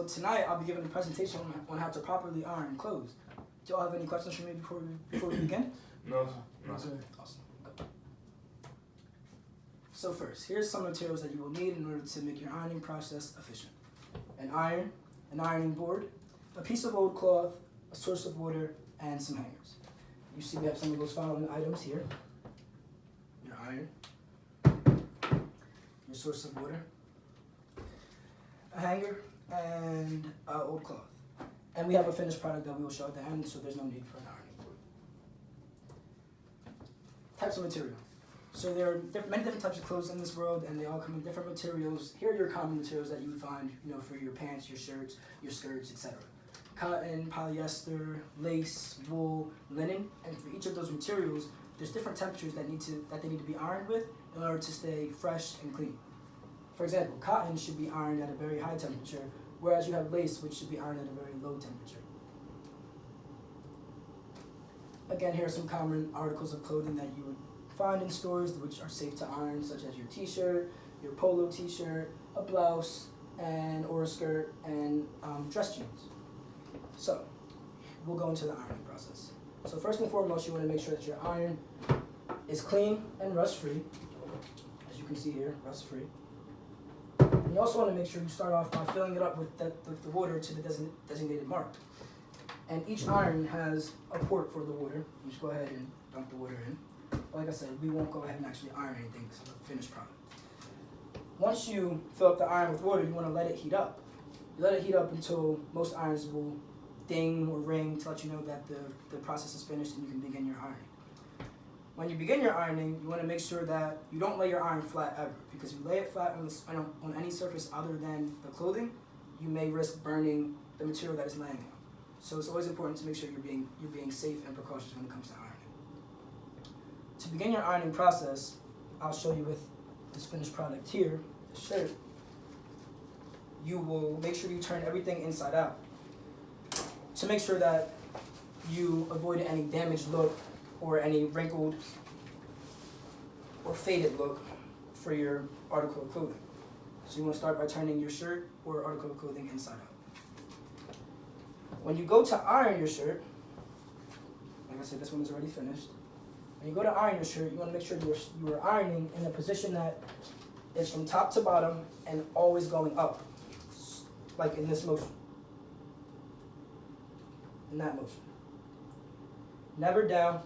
tonight I'll be giving a presentation on how to properly iron clothes. Do y'all have any questions for me before we begin? No, sir. Awesome. Go. So first, here's some materials that you will need in order to make your ironing process efficient. An iron, an ironing board, a piece of old cloth, a source of water, and some hangers. You see we have some of those following items here. Your iron, your source of water, a hanger, and old cloth. And we have a finished product that we will show at the end, so there's no need for an ironing board. Types of material. So there are many different types of clothes in this world, and they all come in different materials. Here are your common materials that you would find, for your pants, your shirts, your skirts, etc. Cotton, polyester, lace, wool, linen, and for each of those materials, there's different temperatures that they need to be ironed with in order to stay fresh and clean. For example, cotton should be ironed at a very high temperature, whereas you have lace, which should be ironed at a very low temperature. Again, here are some common articles of clothing that you would find in stores which are safe to iron, such as your t-shirt, your polo t-shirt, a blouse, or a skirt, and dress jeans. So, we'll go into the ironing process. So first and foremost, you want to make sure that your iron is clean and rust-free. As you can see here, rust-free. And you also want to make sure you start off by filling it up with the water to the designated mark. And each iron has a port for the water. You just go ahead and dump the water in. Like I said, we won't go ahead and actually iron anything because it's a finished product. Once you fill up the iron with water, you want to let it heat up. You let it heat up until most irons will ding or ring to let you know that the process is finished and you can begin your ironing. When you begin your ironing, you want to make sure that you don't lay your iron flat ever, because if you lay it flat on any surface other than the clothing, you may risk burning the material that is laying on. So it's always important to make sure you're being safe and precautious when it comes to ironing. To begin your ironing process, I'll show you with this finished product here, the shirt. You will make sure you turn everything inside out to make sure that you avoid any damaged look or any wrinkled or faded look for your article of clothing. So you want to start by turning your shirt or article of clothing inside out. When you go to iron your shirt, like I said, this one is already finished. When you go to iron your shirt, you want to make sure you are ironing in a position that is from top to bottom and always going up, like in this motion, in that motion. Never down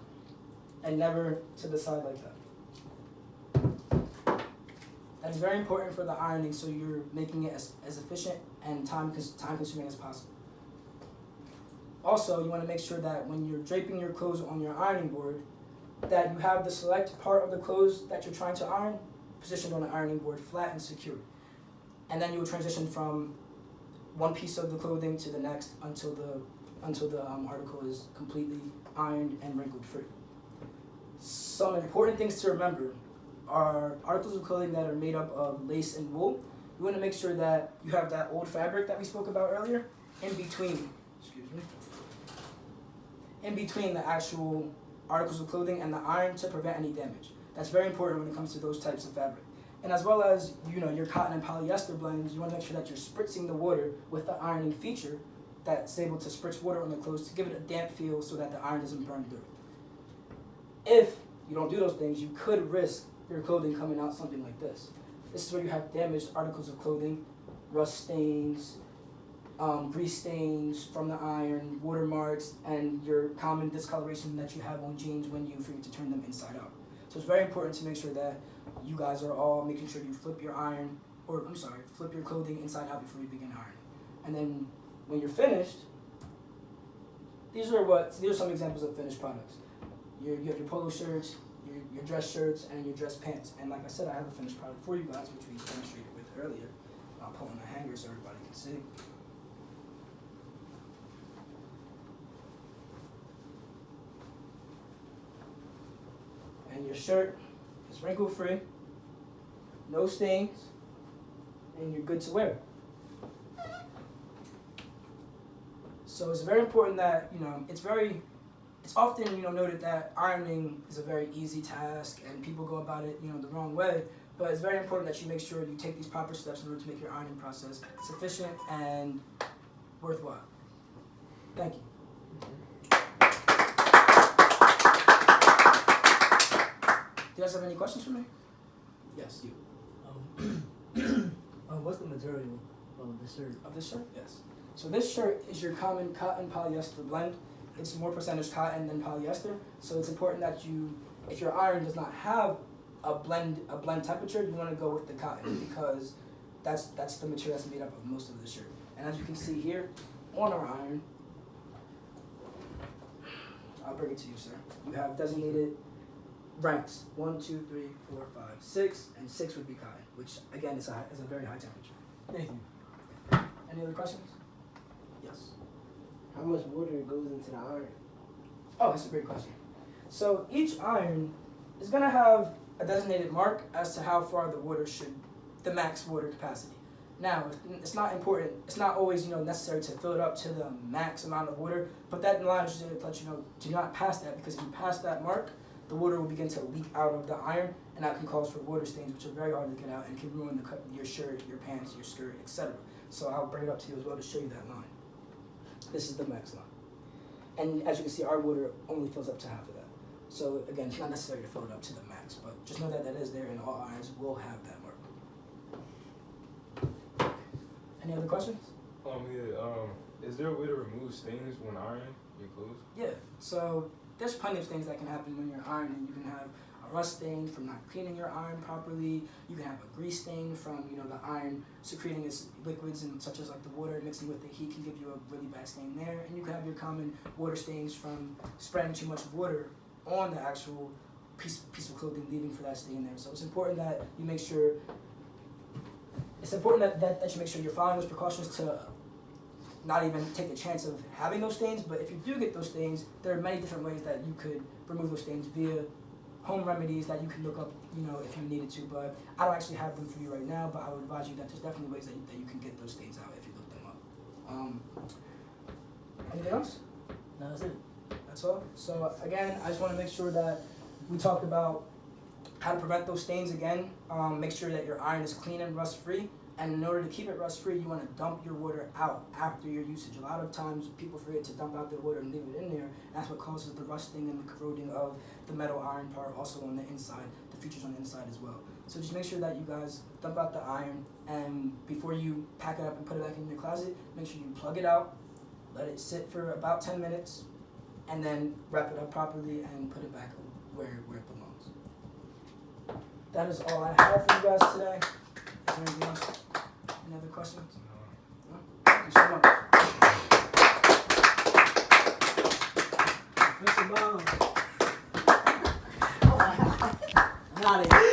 and never to the side like that. That's very important for the ironing, so you're making it as efficient and time-consuming as possible. Also, you want to make sure that when you're draping your clothes on your ironing board, that you have the select part of the clothes that you're trying to iron positioned on the ironing board flat and secure. And then you will transition from one piece of the clothing to the next until the article is completely ironed and wrinkled free. Some important things to remember are articles of clothing that are made up of lace and wool. You want to make sure that you have that old fabric that we spoke about earlier in between the actual articles of clothing and the iron to prevent any damage. That's very important when it comes to those types of fabric. And as well as your cotton and polyester blends, you want to make sure that you're spritzing the water with the ironing feature that's able to spritz water on the clothes to give it a damp feel so that the iron doesn't burn through. If you don't do those things, you could risk your clothing coming out something like this. This is where you have damaged articles of clothing, rust stains, grease stains from the iron, watermarks, and your common discoloration that you have on jeans when you forget to turn them inside out. So it's very important to make sure that you guys are all making sure you flip your clothing inside out before you begin ironing. And then when you're finished, these are some examples of finished products. You have your polo shirts, your dress shirts, and your dress pants. And like I said, I have a finished product for you guys, which we demonstrated with earlier. I'll pull on the hanger so everybody can see. And your shirt is wrinkle-free, no stains, and you're good to wear. So it's very important that, it's often, noted that ironing is a very easy task and people go about it, the wrong way. But it's very important that you make sure you take these proper steps in order to make your ironing process sufficient and worthwhile. Thank you. Do you guys have any questions for me? Yes, you. What's the material of the shirt? Of this shirt? Yes. So this shirt is your common cotton polyester blend. It's more percentage cotton than polyester, so it's important that you, if your iron does not have a blend temperature, you want to go with the cotton because that's the material that's made up of most of the shirt. And as you can see here on our iron, I'll bring it to you, sir. You have designated ranks 1, 2, 3, 4, 5, 6, and 6 would be cotton, which again is a very high temperature. Thank you. Any other questions? Yes. How much water goes into the iron? Oh, that's a great question. So each iron is going to have a designated mark as to how far the water should, the max water capacity. Now, it's not important, it's not always necessary to fill it up to the max amount of water, but that line is just to let you know, do not pass that, because if you pass that mark, the water will begin to leak out of the iron, and that can cause for water stains, which are very hard to get out and can ruin your shirt, your pants, your skirt, etc. So I'll bring it up to you as well to show you that line. This is the max line. And as you can see, our water only fills up to half of that. So again, it's not necessary to fill it up to the max, but just know that that is there, and all irons will have that mark. Any other questions? Is there a way to remove stains when ironing your clothes? Yeah, so there's plenty of things that can happen when you're ironing. You can have a rust stain from not cleaning your iron properly. You can have a grease stain from the iron secreting its liquids, and such as like the water mixing with the heat can give you a really bad stain there. And you can have your common water stains from spreading too much water on the actual piece of clothing, leaving for that stain there. So it's important that you make sure. It's important that you make sure you're following those precautions to not even take the chance of having those stains. But if you do get those stains, there are many different ways that you could remove those stains via home remedies that you can look up, if you needed to. But I don't actually have them for you right now, but I would advise you that there's definitely ways that you can get those stains out if you look them up. Anything else? No, that's it. That's all. So again, I just want to make sure that we talked about how to prevent those stains again. Make sure that your iron is clean and rust-free. And in order to keep it rust-free, you want to dump your water out after your usage. A lot of times people forget to dump out their water and leave it in there. And that's what causes the rusting and the corroding of the metal iron part, also on the inside, the features on the inside as well. So just make sure that you guys dump out the iron, and before you pack it up and put it back in your closet, make sure you plug it out, let it sit for about 10 minutes, and then wrap it up properly and put it back where it belongs. That is all I have for you guys today. Is there anything else? Any other questions? No? Thank you so much. Mr. Bond. I'm out of here.